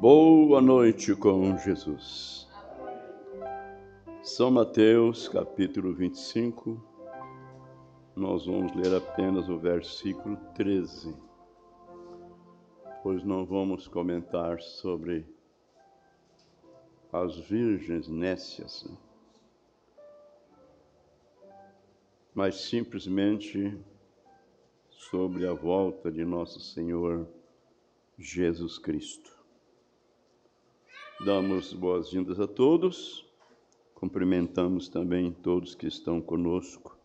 Boa noite com Jesus. São Mateus, capítulo 25. Nós vamos ler apenas o versículo 13, pois não vamos comentar sobre as virgens nécias, mas simplesmente sobre a volta de nosso Senhor Jesus Cristo. Damos boas-vindas a todos, cumprimentamos também todos que estão conosco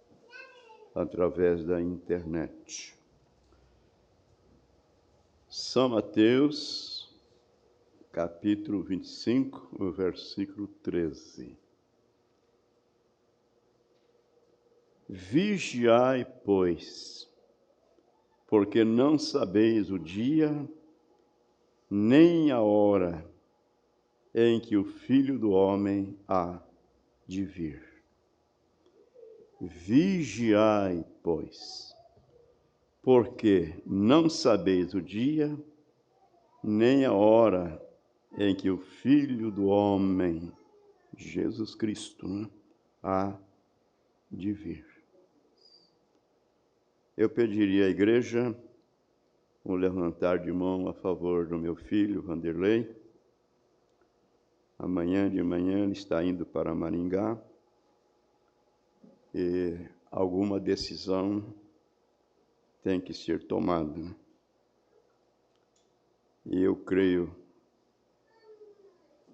através da internet. São Mateus, capítulo 25, o versículo 13. Vigiai, pois, porque não sabeis o dia nem a hora em que o Filho do Homem há de vir. Vigiai, pois, porque não sabeis o dia, nem a hora em que o Filho do Homem, Jesus Cristo, há de vir. Eu pediria à igreja um levantar de mão a favor do meu filho, Vanderlei. Amanhã de manhã ele está indo para Maringá e alguma decisão tem que ser tomada. E eu creio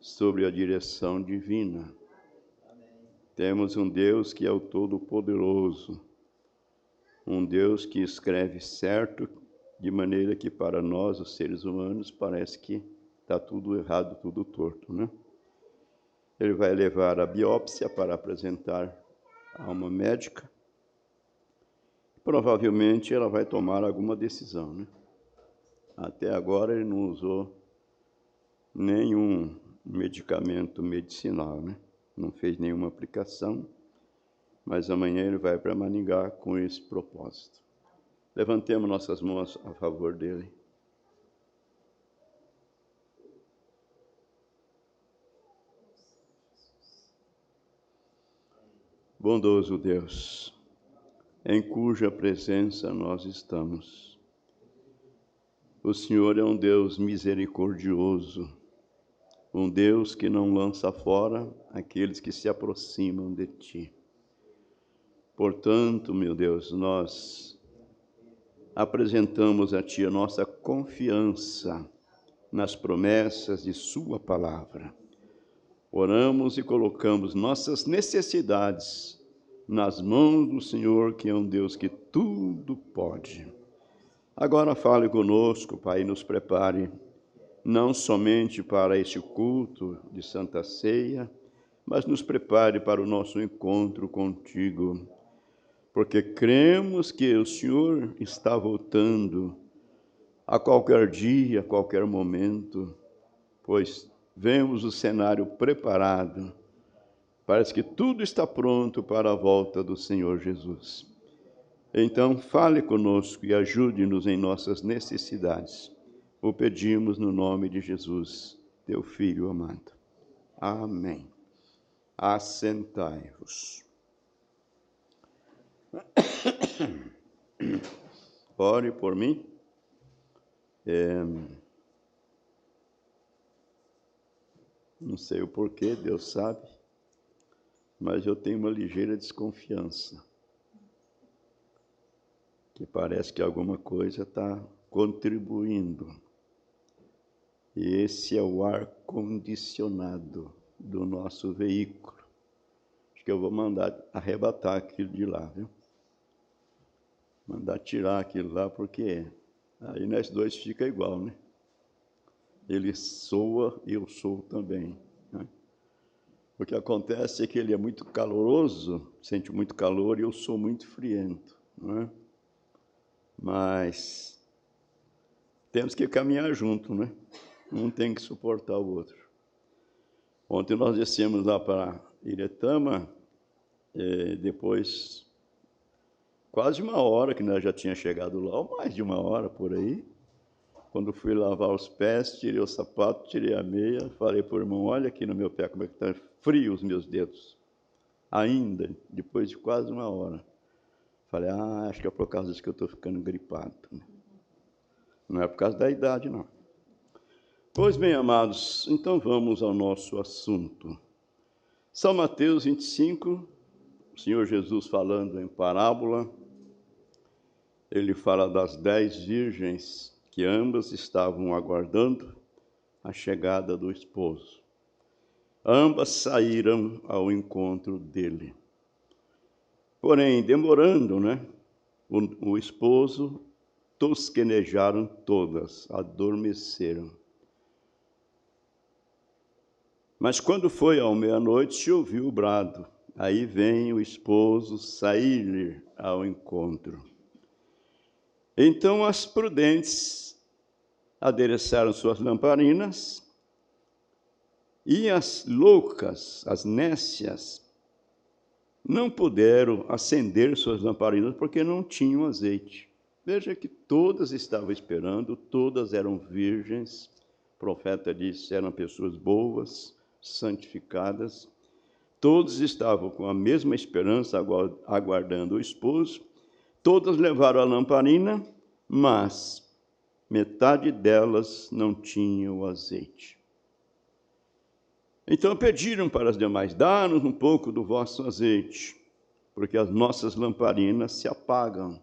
sobre a direção divina. Temos um Deus que é o Todo-Poderoso, um Deus que escreve certo, de maneira que para nós, os seres humanos, parece que está tudo errado, tudo torto, né? Ele vai levar a biópsia para apresentar a uma médica. Provavelmente ela vai tomar alguma decisão, né? Até agora ele não usou nenhum medicamento medicinal, né? Não fez nenhuma aplicação, mas amanhã ele vai para Maringá com esse propósito. Levantemos nossas mãos a favor dele. Bondoso Deus, em cuja presença nós estamos. O Senhor é um Deus misericordioso, um Deus que não lança fora aqueles que se aproximam de Ti. Portanto, meu Deus, nós apresentamos a Ti a nossa confiança nas promessas de Sua palavra. Oramos e colocamos nossas necessidades nas mãos do Senhor, que é um Deus que tudo pode. Agora fale conosco, Pai, e nos prepare, não somente para este culto de Santa Ceia, mas nos prepare para o nosso encontro contigo, porque cremos que o Senhor está voltando a qualquer dia, a qualquer momento, pois vemos o cenário preparado. Parece que tudo está pronto para a volta do Senhor Jesus. Então, fale conosco e ajude-nos em nossas necessidades. O pedimos no nome de Jesus, teu Filho amado. Amém. Assentai-vos. Ore por mim. Não sei o porquê, Deus sabe, mas eu tenho uma ligeira desconfiança, que parece que alguma coisa está contribuindo. E esse é o ar-condicionado do nosso veículo. Acho que eu vou mandar arrebatar aquilo de lá, viu? Mandar tirar aquilo lá, porque aí nós dois fica igual, né? Ele soa e eu sou também, né? O que acontece é que ele é muito caloroso, sente muito calor, e eu sou muito friento, não é? Mas temos que caminhar junto, né? Um tem que suportar o outro. Ontem nós descemos lá para Iretama, depois quase uma hora que nós já tínhamos chegado lá, ou mais de uma hora por aí, Quando fui lavar os pés, tirei o sapato, tirei a meia, falei para o irmão, olha aqui no meu pé como é que está frio os meus dedos. Ainda, depois de quase 1 hora. Falei, acho que é por causa disso que eu estou ficando gripado. Não é por causa da idade, não. Pois bem, amados, então vamos ao nosso assunto. São Mateus 25, o Senhor Jesus falando em parábola, ele fala das 10 virgens que ambas estavam aguardando a chegada do esposo. Ambas saíram ao encontro dele. Porém, demorando, o esposo, tosquenejaram todas, adormeceram. Mas quando foi à meia-noite, se ouviu o brado. Aí vem o esposo sair-lhe ao encontro. Então as prudentes adereçaram suas lamparinas, e as loucas, as nécias, não puderam acender suas lamparinas porque não tinham azeite. Veja que todas estavam esperando, todas eram virgens. O profeta disse, eram pessoas boas, santificadas. Todos estavam com a mesma esperança, aguardando o esposo. Todas levaram a lamparina, mas metade delas não tinham o azeite. Então pediram para as demais, dá-nos um pouco do vosso azeite, porque as nossas lamparinas se apagam.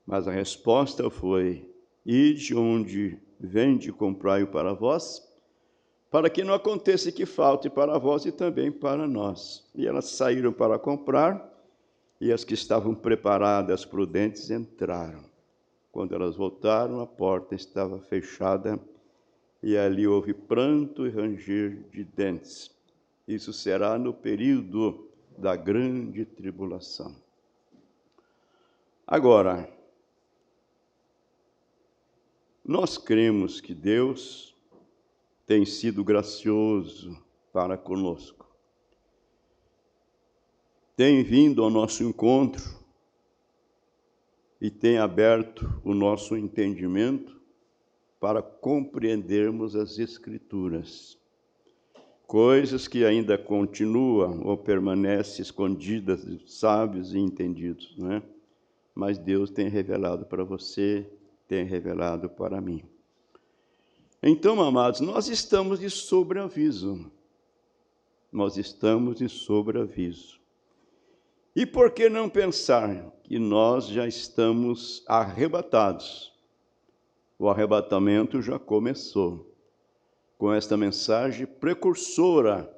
Mas a resposta foi, ide onde vende, comprai-o para vós, para que não aconteça que falte para vós e também para nós. E elas saíram para comprar, e as que estavam preparadas, prudentes, entraram. Quando elas voltaram, a porta estava fechada, e ali houve pranto e ranger de dentes. Isso será no período da grande tribulação. Agora, nós cremos que Deus tem sido gracioso para conosco. Tem vindo ao nosso encontro e tem aberto o nosso entendimento para compreendermos as Escrituras. Coisas que ainda continuam ou permanecem escondidas de sábios e entendidos, Mas Deus tem revelado para você, tem revelado para mim. Então, amados, nós estamos de sobreaviso. Nós estamos de sobreaviso. E por que não pensar que nós já estamos arrebatados? O arrebatamento já começou, com esta mensagem precursora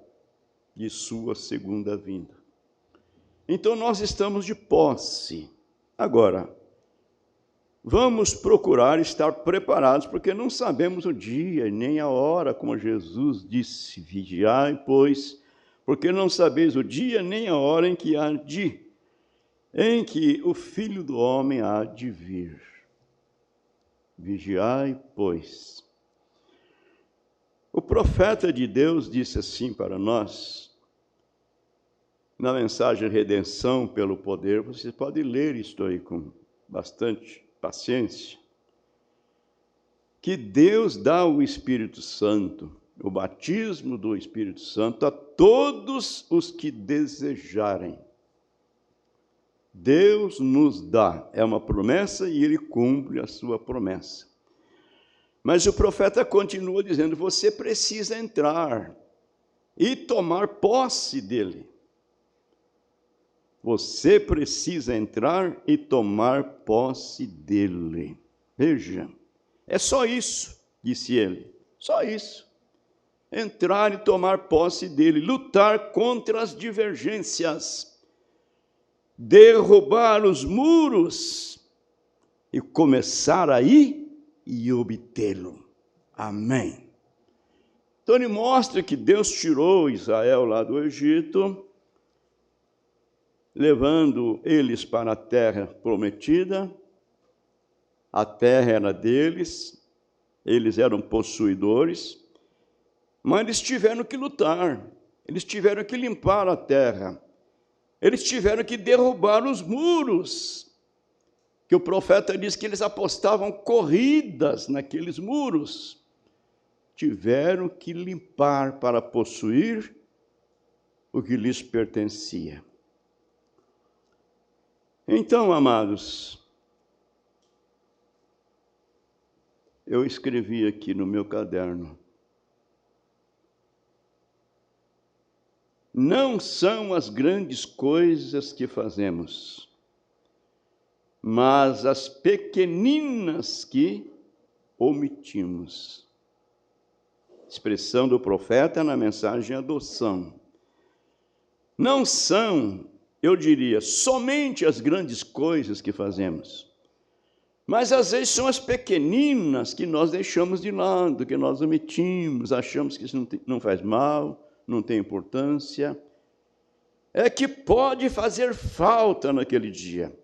de sua segunda vinda. Então, nós estamos de posse. Agora, vamos procurar estar preparados, porque não sabemos o dia nem a hora, como Jesus disse, vigiai, pois, porque não sabeis o dia nem a hora em que o Filho do Homem há de vir. Vigiai, pois. O profeta de Deus disse assim para nós, na mensagem Redenção pelo Poder, você pode ler isto aí com bastante paciência, que Deus dá o Espírito Santo, o batismo do Espírito Santo a todos os que desejarem. Deus nos dá, é uma promessa e Ele cumpre a sua promessa. Mas o profeta continua dizendo, você precisa entrar e tomar posse dele. Você precisa entrar e tomar posse dele. Veja, é só isso, disse ele, só isso. Entrar e tomar posse dele, lutar contra as divergências, derrubar os muros e começar aí e obtê-lo. Amém. Então ele mostra que Deus tirou Israel lá do Egito, levando eles para a terra prometida. A terra era deles, eles eram possuidores, mas eles tiveram que lutar, eles tiveram que limpar a terra, eles tiveram que derrubar os muros que o profeta diz que eles apostavam corridas naqueles muros, tiveram que limpar para possuir o que lhes pertencia. Então, amados, eu escrevi aqui no meu caderno: não são as grandes coisas que fazemos, mas as pequeninas que omitimos. Expressão do profeta na mensagem adoção. Não são, eu diria, somente as grandes coisas que fazemos, mas às vezes são as pequeninas que nós deixamos de lado, que nós omitimos, achamos que isso não faz mal, não tem importância, é que pode fazer falta naquele dia.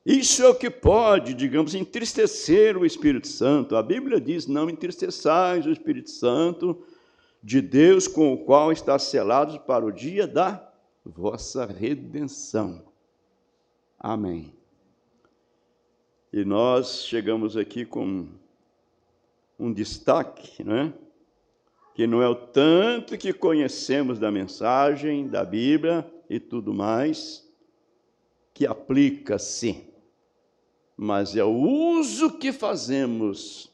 Isso é o que pode, digamos, entristecer o Espírito Santo. A Bíblia diz: não entristeçais o Espírito Santo de Deus, com o qual está selado para o dia da vossa redenção. Amém. E nós chegamos aqui com um destaque, né? Que não é o tanto que conhecemos da mensagem, da Bíblia e tudo mais, que aplica-se, mas é o uso que fazemos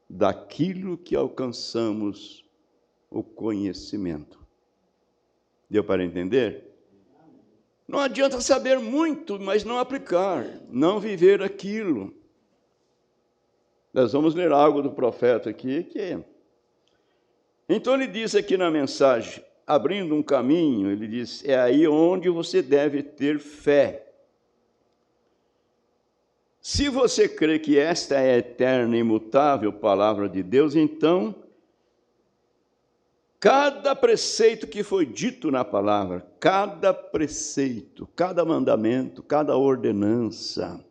daquilo que alcançamos o conhecimento. Deu para entender? Não adianta saber muito, mas não aplicar, não viver aquilo. Nós vamos ler algo do profeta aqui, Então ele diz aqui na mensagem, abrindo um caminho, ele diz: é aí onde você deve ter fé. Se você crê que esta é a eterna e imutável palavra de Deus, então, cada preceito que foi dito na palavra, cada preceito, cada mandamento, cada ordenança,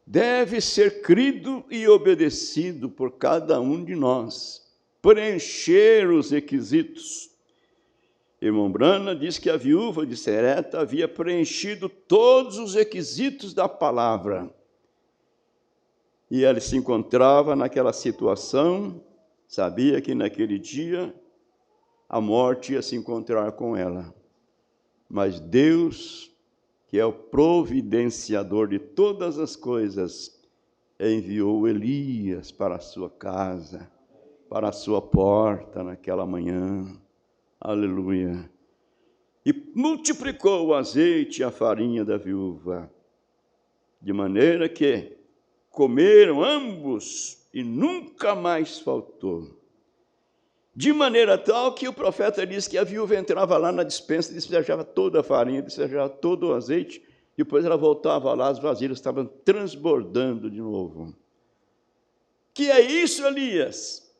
deve ser crido e obedecido por cada um de nós, preencher os requisitos. Irmão Brana diz que a viúva de Sereta havia preenchido todos os requisitos da palavra. E ela se encontrava naquela situação, sabia que naquele dia a morte ia se encontrar com ela. Mas Deus, que é o providenciador de todas as coisas, enviou Elias para a sua casa, para a sua porta naquela manhã. Aleluia. E multiplicou o azeite e a farinha da viúva, de maneira que comeram ambos e nunca mais faltou. De maneira tal que o profeta diz que a viúva entrava lá na despensa, despejava toda a farinha, despejava todo o azeite, depois ela voltava lá, as vasilhas estavam transbordando de novo. Que é isso, Elias?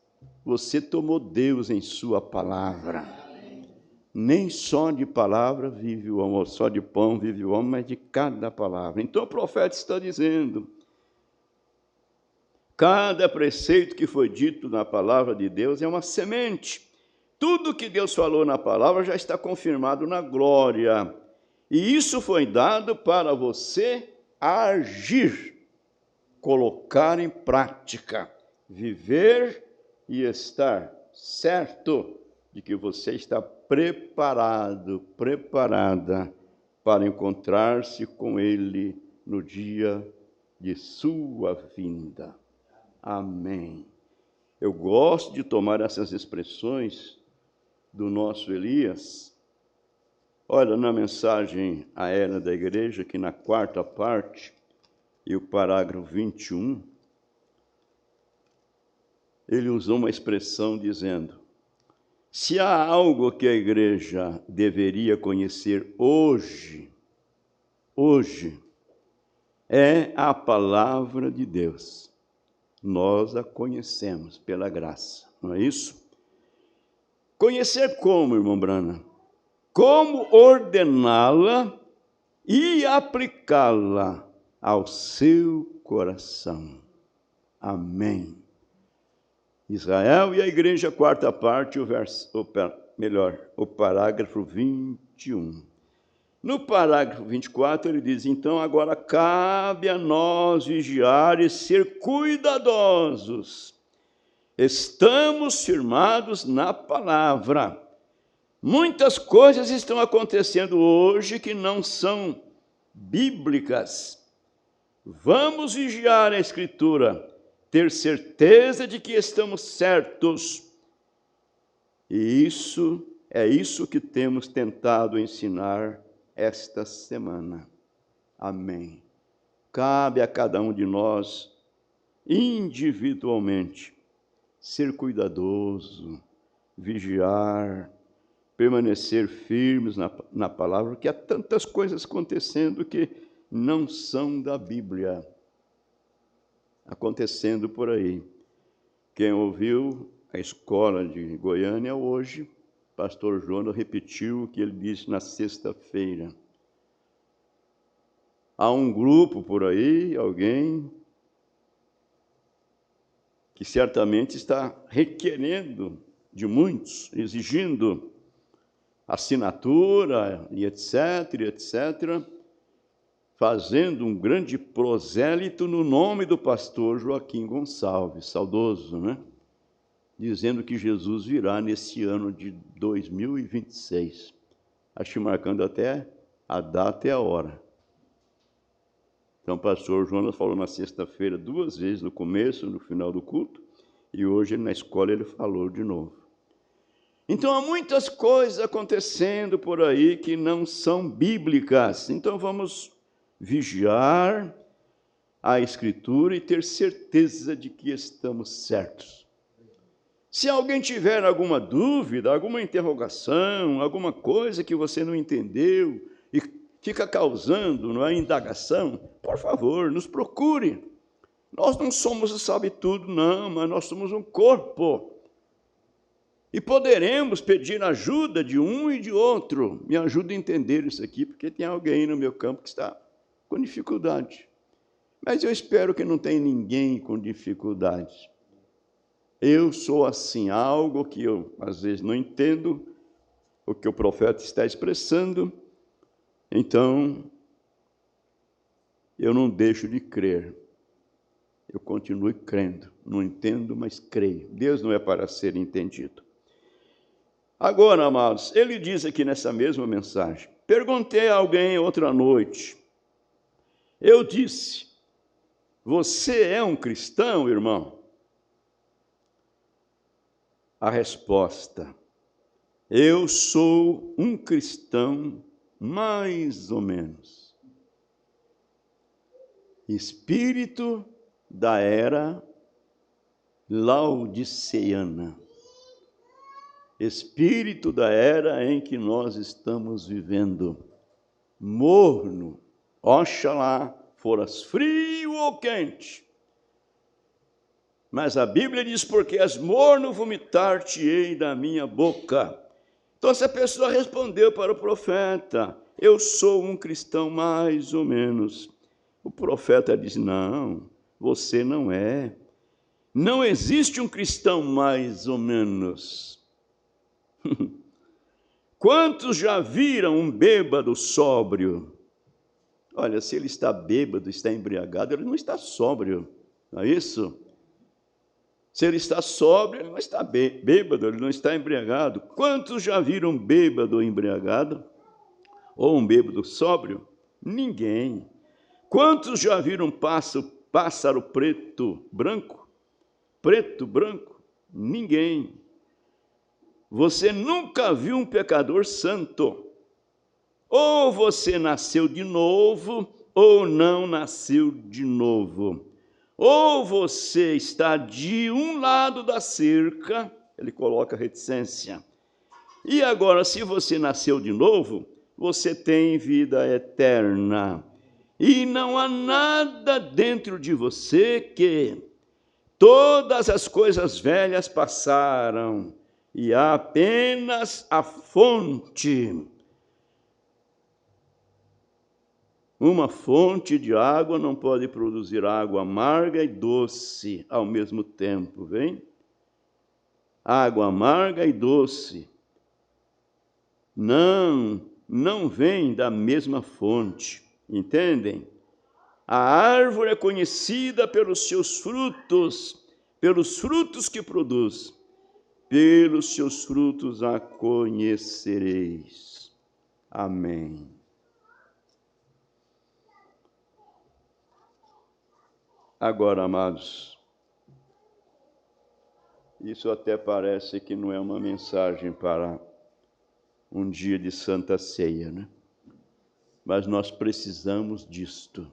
Você tomou Deus em sua palavra. Nem só de palavra vive o homem, só de pão vive o homem, mas de cada palavra. Então o profeta está dizendo: cada preceito que foi dito na palavra de Deus é uma semente. Tudo que Deus falou na palavra já está confirmado na glória. E isso foi dado para você agir, colocar em prática, viver e estar certo de que você está preparado, preparada para encontrar-se com Ele no dia de sua vinda. Amém. Eu gosto de tomar essas expressões do nosso Elias. Olha, na mensagem à era da igreja, que na quarta parte, e o parágrafo 21, ele usou uma expressão dizendo: se há algo que a igreja deveria conhecer hoje, é a palavra de Deus. Nós a conhecemos pela graça, não é isso? Conhecer como, irmão Brana? Como ordená-la e aplicá-la ao seu coração. Amém. Israel e a igreja, quarta parte, o parágrafo 21. No parágrafo 24, ele diz, então, agora cabe a nós vigiar e ser cuidadosos. Estamos firmados na palavra. Muitas coisas estão acontecendo hoje que não são bíblicas. Vamos vigiar a Escritura, ter certeza de que estamos certos. E isso que temos tentado ensinar esta semana. Amém. Cabe a cada um de nós, individualmente, ser cuidadoso, vigiar, permanecer firmes na palavra, porque há tantas coisas acontecendo que não são da Bíblia, acontecendo por aí. Quem ouviu a escola de Goiânia hoje, pastor Jonas repetiu o que ele disse na sexta-feira. Há um grupo por aí, alguém, que certamente está requerendo de muitos, exigindo assinatura e etc, fazendo um grande prosélito no nome do pastor Joaquim Gonçalves, saudoso, né? Dizendo que Jesus virá nesse ano de 2026. Acho marcando até a data e a hora. Então, o pastor Jonas falou na sexta-feira 2 vezes, no começo, no final do culto, e hoje na escola ele falou de novo. Então, há muitas coisas acontecendo por aí que não são bíblicas. Então, vamos vigiar a Escritura e ter certeza de que estamos certos. Se alguém tiver alguma dúvida, alguma interrogação, alguma coisa que você não entendeu e fica causando, não é, indagação, por favor, nos procure. Nós não somos o sabe-tudo, não, mas nós somos um corpo. E poderemos pedir ajuda de um e de outro. Me ajuda a entender isso aqui, porque tem alguém no meu campo que está com dificuldade. Mas eu espero que não tenha ninguém com dificuldade. Eu sou assim, algo que eu às vezes não entendo, o que o profeta está expressando, então eu não deixo de crer. Eu continuo crendo, não entendo, mas creio. Deus não é para ser entendido. Agora, amados, ele diz aqui nessa mesma mensagem, perguntei a alguém outra noite, eu disse, você é um cristão, irmão? A resposta, eu sou um cristão mais ou menos. Espírito da era laodiceana. Espírito da era em que nós estamos vivendo. Morno, oxalá foras frio ou quente. Mas a Bíblia diz, porque és morno, vomitar-te-ei da minha boca. Então essa pessoa respondeu para o profeta, eu sou um cristão mais ou menos. O profeta diz, não, você não é. Não existe um cristão mais ou menos. Quantos já viram um bêbado sóbrio? Olha, se ele está bêbado, está embriagado, ele não está sóbrio, não é isso? Se ele está sóbrio, ele não está bêbado, ele não está embriagado. Quantos já viram um bêbado embriagado? Ou um bêbado sóbrio? Ninguém. Quantos já viram um pássaro preto, branco? Preto, branco? Ninguém. Você nunca viu um pecador santo. Ou você nasceu de novo, ou não nasceu de novo. Ou você está de um lado da cerca, ele coloca reticência. E agora, se você nasceu de novo, você tem vida eterna. E não há nada dentro de você que todas as coisas velhas passaram, e há apenas a fonte. Uma fonte de água não pode produzir água amarga e doce ao mesmo tempo, vem? Água amarga e doce não não vêm da mesma fonte. Entendem? A árvore é conhecida pelos seus frutos que produz. Pelos seus frutos a conhecereis. Amém. Agora, amados, isso até parece que não é uma mensagem para um dia de Santa Ceia, né? Mas nós precisamos disto.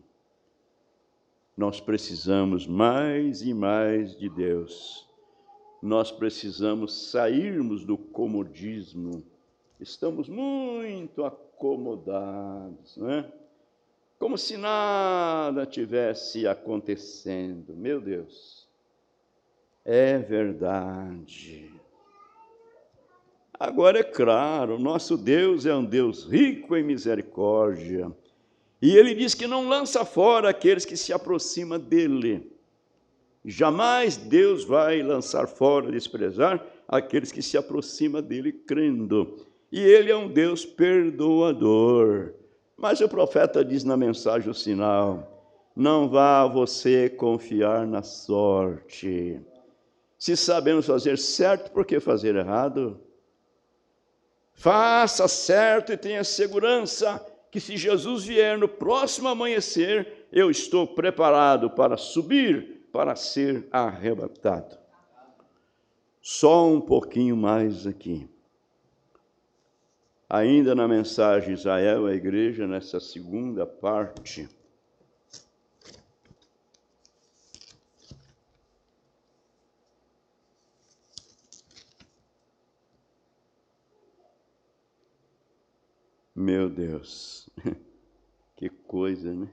Nós precisamos mais e mais de Deus. Nós precisamos sairmos do comodismo. Estamos muito acomodados, né? Como se nada tivesse acontecendo. Meu Deus, é verdade. Agora, é claro, nosso Deus é um Deus rico em misericórdia. E Ele diz que não lança fora aqueles que se aproximam dEle. Jamais Deus vai lançar fora, desprezar aqueles que se aproximam dEle crendo. E Ele é um Deus perdoador. Mas o profeta diz na mensagem o sinal: não vá você confiar na sorte. Se sabemos fazer certo, por que fazer errado? Faça certo e tenha segurança que se Jesus vier no próximo amanhecer, eu estou preparado para subir, para ser arrebatado. Só um pouquinho mais aqui. Ainda na mensagem Israel à igreja, nessa segunda parte, meu Deus, que coisa, né?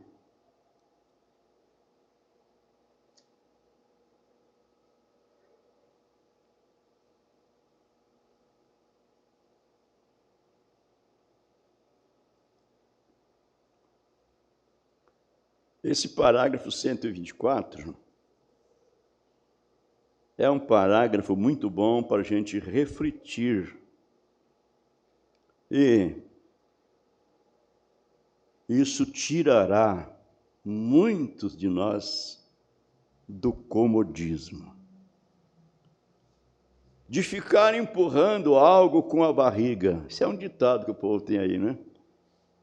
Esse parágrafo 124 é um parágrafo muito bom para a gente refletir. E isso tirará muitos de nós do comodismo. De ficar empurrando algo com a barriga. Isso é um ditado que o povo tem aí, né?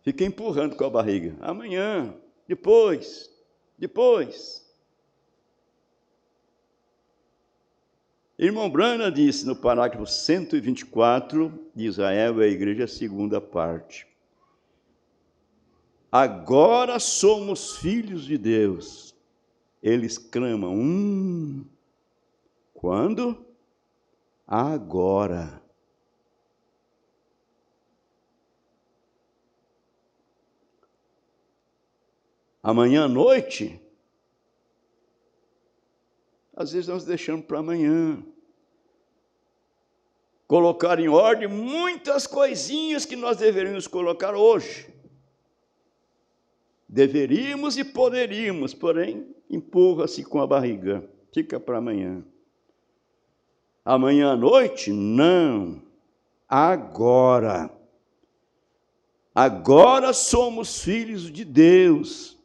Fica empurrando com a barriga. Amanhã, depois. Irmão Brana disse no parágrafo 124 de Israel, a igreja, segunda parte: agora somos filhos de Deus. Eles clamam, quando? Agora. Amanhã à noite, às vezes nós deixamos para amanhã. Colocar em ordem muitas coisinhas que nós deveríamos colocar hoje. Deveríamos e poderíamos, porém, empurra-se com a barriga. Fica para amanhã. Amanhã à noite? Não. Agora. Agora somos filhos de Deus.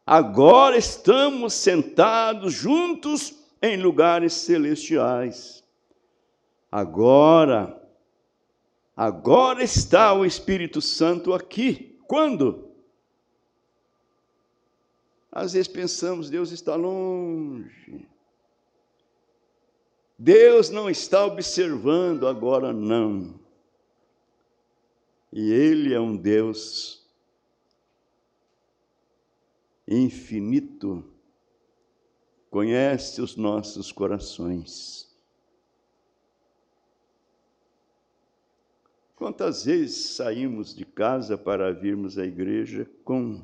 Agora estamos sentados juntos em lugares celestiais. Agora está o Espírito Santo aqui. Quando? Às vezes pensamos, Deus está longe. Deus não está observando agora, não. E Ele é um Deus infinito, conhece os nossos corações. Quantas vezes saímos de casa para virmos à igreja com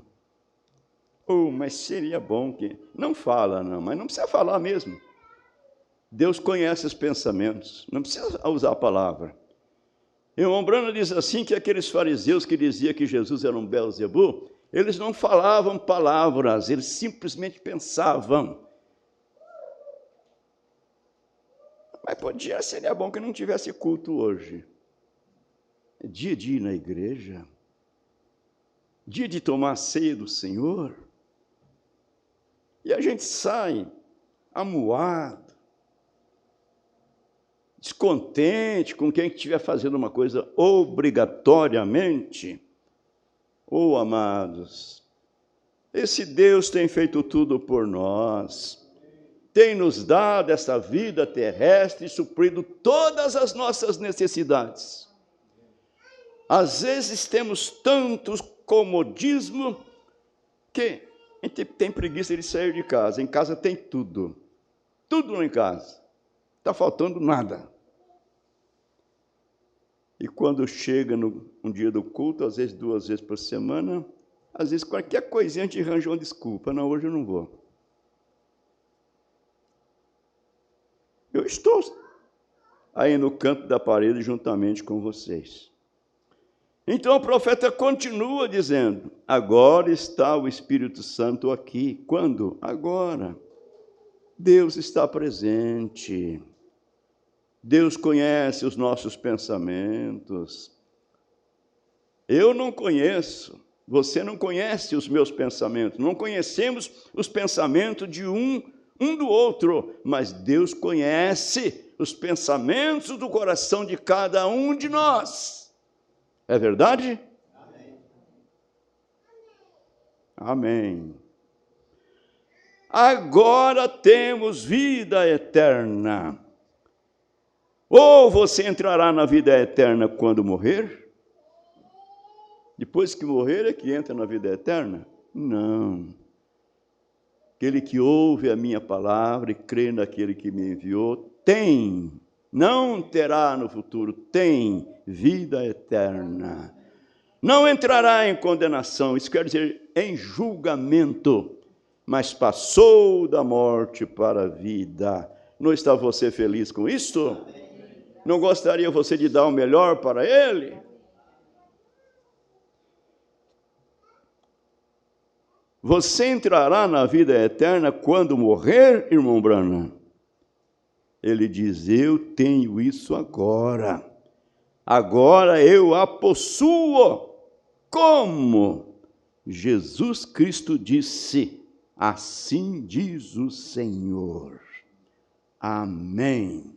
mas seria bom que... Não fala, não, mas não precisa falar mesmo. Deus conhece os pensamentos, não precisa usar a palavra. Irmão Brana diz assim que aqueles fariseus que diziam que Jesus era um Belzebu, eles não falavam palavras, eles simplesmente pensavam. Mas seria bom que não tivesse culto hoje. É dia de ir na igreja. dia de tomar a ceia do Senhor, e a gente sai amuado, descontente com quem estiver fazendo uma coisa obrigatoriamente. Oh, amados, esse Deus tem feito tudo por nós, tem nos dado essa vida terrestre e suprido todas as nossas necessidades. Às vezes temos tantos comodismo que a gente tem preguiça de sair de casa. Em casa tem tudo, tudo lá em casa, está faltando nada. E quando chega um dia do culto, às vezes 2 vezes por semana, às vezes qualquer coisinha a gente arranja uma desculpa. Não, hoje eu não vou. Eu estou aí no canto da parede juntamente com vocês. Então o profeta continua dizendo, agora está o Espírito Santo aqui. Quando? Agora. Deus está presente. Deus conhece os nossos pensamentos. Eu não conheço, você não conhece os meus pensamentos, não conhecemos os pensamentos de um do outro, mas Deus conhece os pensamentos do coração de cada um de nós. É verdade? Amém. Amém. Agora temos vida eterna. Ou você entrará na vida eterna quando morrer? Depois que morrer é que entra na vida eterna? Não. Aquele que ouve a minha palavra e crê naquele que me enviou, tem, não terá no futuro, tem vida eterna. Não entrará em condenação, isso quer dizer em julgamento, mas passou da morte para a vida. Não está você feliz com isso? Não gostaria você de dar o melhor para ele? Você entrará na vida eterna quando morrer, irmão Branham? Ele diz, eu tenho isso agora. Agora eu a possuo. Como? Jesus Cristo disse, assim diz o Senhor. Amém.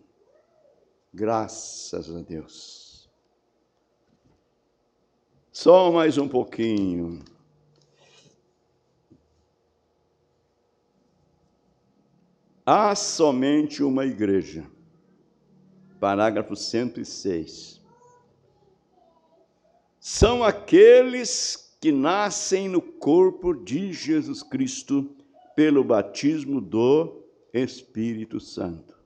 Graças a Deus. Só mais um pouquinho. Há somente uma igreja. Parágrafo 106. São aqueles que nascem no corpo de Jesus Cristo pelo batismo do Espírito Santo.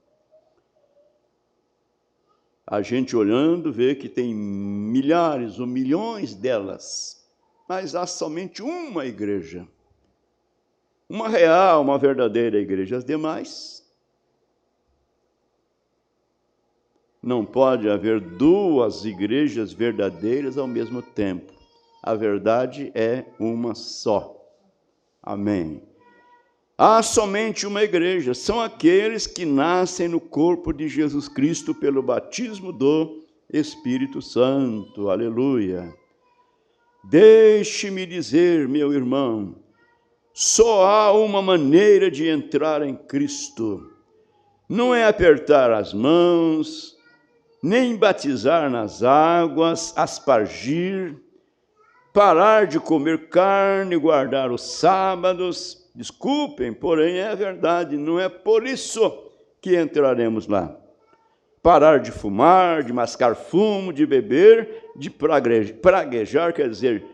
A gente olhando vê que tem milhares ou milhões delas, mas há somente uma igreja. Uma real, uma verdadeira igreja. As demais, não pode haver 2 igrejas verdadeiras ao mesmo tempo. A verdade é uma só. Amém. Há somente uma igreja. São aqueles que nascem no corpo de Jesus Cristo pelo batismo do Espírito Santo. Aleluia. Deixe-me dizer, meu irmão, só há uma maneira de entrar em Cristo. Não é apertar as mãos, nem batizar nas águas, aspargir, parar de comer carne, guardar os sábados. Desculpem, porém é verdade, não é por isso que entraremos lá. Parar de fumar, de mascar fumo, de beber, de praguejar, quer dizer,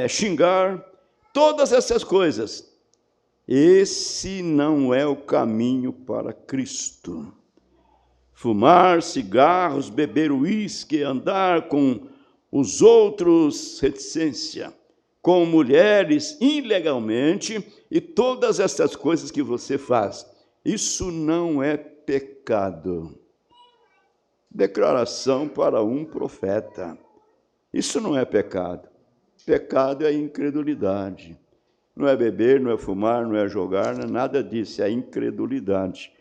xingar, todas essas coisas. Esse não é o caminho para Cristo. Fumar cigarros, beber uísque, andar com os outros, reticência, com mulheres ilegalmente e todas essas coisas que você faz. Isso não é pecado. Declaração para um profeta. Isso não é pecado. Pecado é incredulidade. Não é beber, não é fumar, não é jogar, não é nada disso, é incredulidade.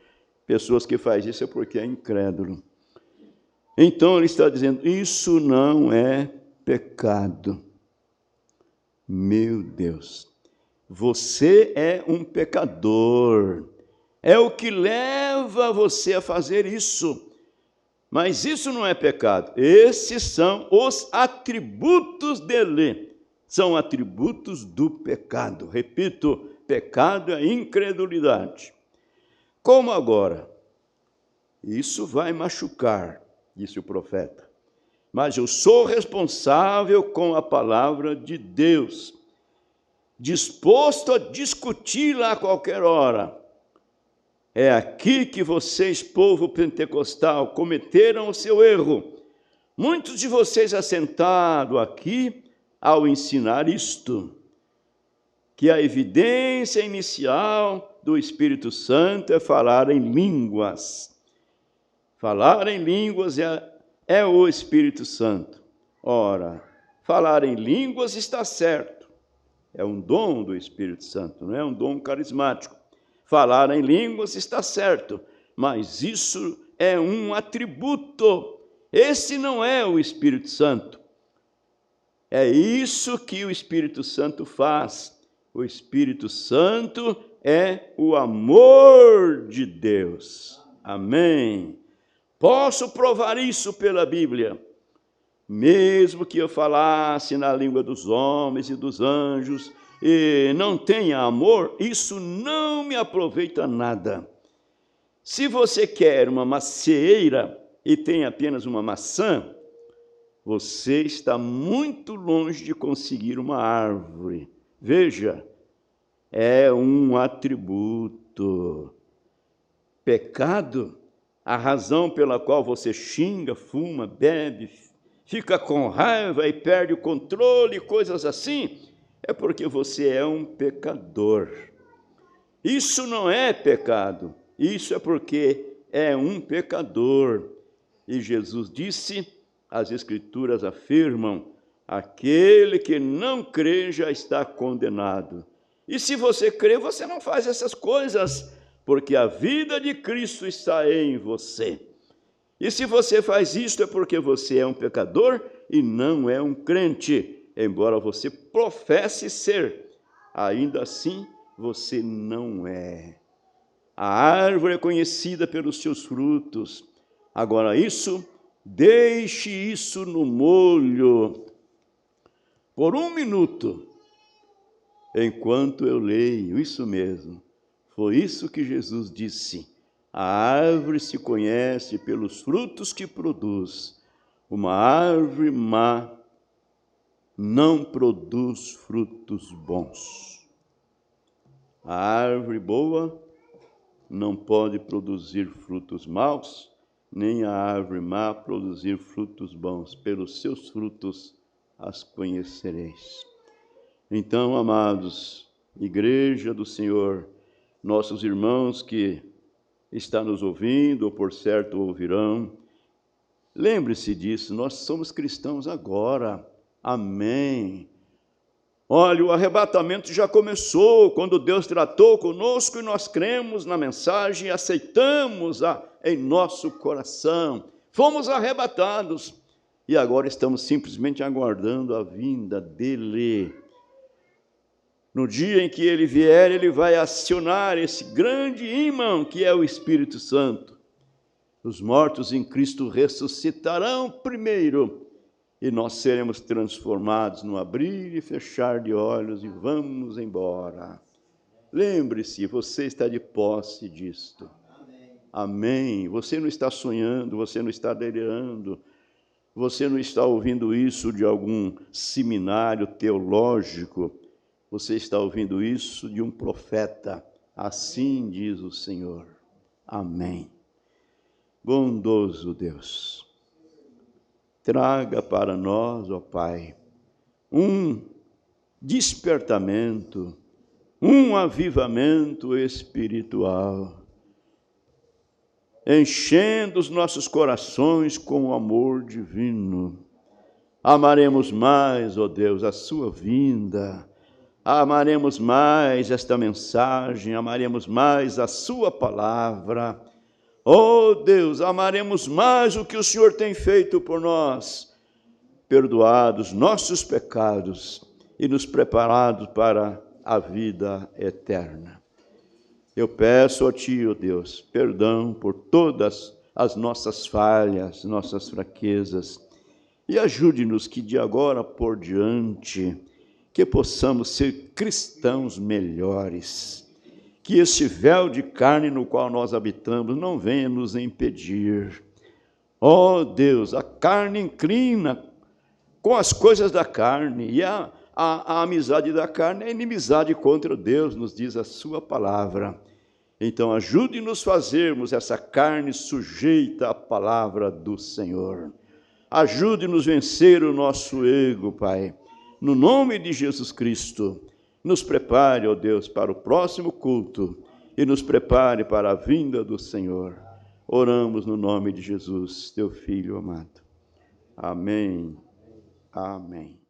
Pessoas que fazem isso é porque é incrédulo. Então ele está dizendo, isso não é pecado. Meu Deus, você é um pecador. É o que leva você a fazer isso. Mas isso não é pecado. Esses são os atributos dele. São atributos do pecado. Repito, pecado é incredulidade. Como agora? Isso vai machucar, disse o profeta. Mas eu sou responsável com a palavra de Deus, disposto a discuti-la a qualquer hora. É aqui que vocês, povo pentecostal, cometeram o seu erro. Muitos de vocês assentados aqui ao ensinar isto, que a evidência inicial do Espírito Santo é falar em línguas. Falar em línguas é o Espírito Santo. Ora, falar em línguas está certo. É um dom do Espírito Santo, não é um dom carismático. Falar em línguas está certo, mas isso é um atributo. Esse não é o Espírito Santo. É isso que o Espírito Santo faz. O Espírito Santo é o amor de Deus. Amém. Posso provar isso pela Bíblia. Mesmo que eu falasse na língua dos homens e dos anjos e não tenha amor, isso não me aproveita nada. Se você quer uma macieira e tem apenas uma maçã, você está muito longe de conseguir uma árvore. Veja, é um atributo. Pecado, a razão pela qual você xinga, fuma, bebe, fica com raiva e perde o controle, coisas assim, é porque você é um pecador. Isso não é pecado, isso é porque é um pecador. E Jesus disse, as Escrituras afirmam, aquele que não crê já está condenado. E se você crê, você não faz essas coisas, porque a vida de Cristo está em você. E se você faz isto é porque você é um pecador e não é um crente. Embora você professe ser, ainda assim você não é. A árvore é conhecida pelos seus frutos. Agora deixe isso no molho por 1 minuto, enquanto eu leio. Isso mesmo, foi isso que Jesus disse. A árvore se conhece pelos frutos que produz. Uma árvore má não produz frutos bons. A árvore boa não pode produzir frutos maus, nem a árvore má produzir frutos bons. Pelos seus frutos as conhecereis. Então, amados, Igreja do Senhor, nossos irmãos que estão nos ouvindo, ou por certo ouvirão, lembre-se disso, nós somos cristãos agora. Amém. Olha, o arrebatamento já começou, quando Deus tratou conosco e nós cremos na mensagem e aceitamos-a em nosso coração. Fomos arrebatados e agora estamos simplesmente aguardando a vinda dele. No dia em que ele vier, ele vai acionar esse grande ímã que é o Espírito Santo. Os mortos em Cristo ressuscitarão primeiro, e nós seremos transformados no abrir e fechar de olhos e vamos embora. Lembre-se, você está de posse disto. Amém. Você não está sonhando, você não está delirando, você não está ouvindo isso de algum seminário teológico, você está ouvindo isso de um profeta. Assim diz o Senhor. Amém. Bondoso Deus, traga para nós, ó Pai, um despertamento, um avivamento espiritual, enchendo os nossos corações com o amor divino. Amaremos mais, ó Deus, a sua vinda, amaremos mais esta mensagem, amaremos mais a sua palavra. Oh Deus, amaremos mais o que o Senhor tem feito por nós, perdoados nossos pecados, e nos preparado para a vida eterna. Eu peço a Ti, ó Deus, perdão por todas as nossas falhas, nossas fraquezas, e ajude-nos que de agora por diante, que possamos ser cristãos melhores, que esse véu de carne no qual nós habitamos não venha nos impedir. Ó Deus, a carne inclina com as coisas da carne, e a amizade da carne é inimizade contra Deus, nos diz a sua palavra. Então ajude-nos a fazermos essa carne sujeita à palavra do Senhor. Ajude-nos a vencer o nosso ego, Pai. No nome de Jesus Cristo, nos prepare, ó Deus, para o próximo culto e nos prepare para a vinda do Senhor. Oramos no nome de Jesus, teu Filho amado. Amém. Amém.